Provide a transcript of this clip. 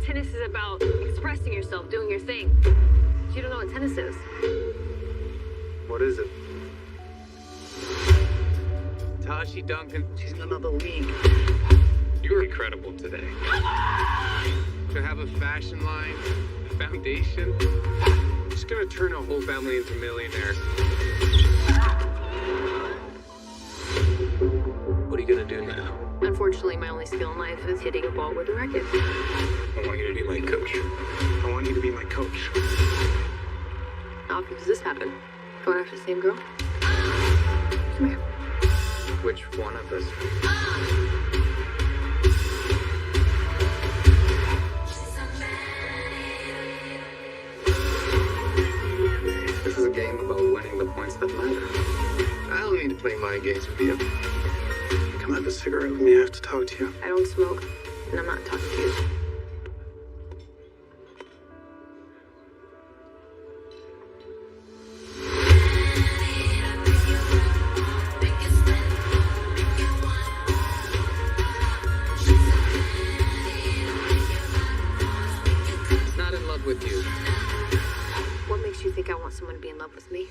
Tennis is about expressing yourself, doing your thing. You don't know what tennis is. What is it? Tashi Duncan, She's in another league. you were incredible today. To have a fashion line, a foundation, just gonna turn a whole family into millionaires. What are you gonna do now? Unfortunately, my only skill in life is hitting a ball with a racket. I want you to be my coach. I want you to be my coach. How often does this happen? Going after the same girl? Come here. Which one of us? This is a game about winning the points that matter. I don't need to play mind games with you. Come have a cigarette with me. I have to talk to you. I don't smoke, and I'm not talking to you. He's not in love with you. What makes you think I want someone to be in love with me?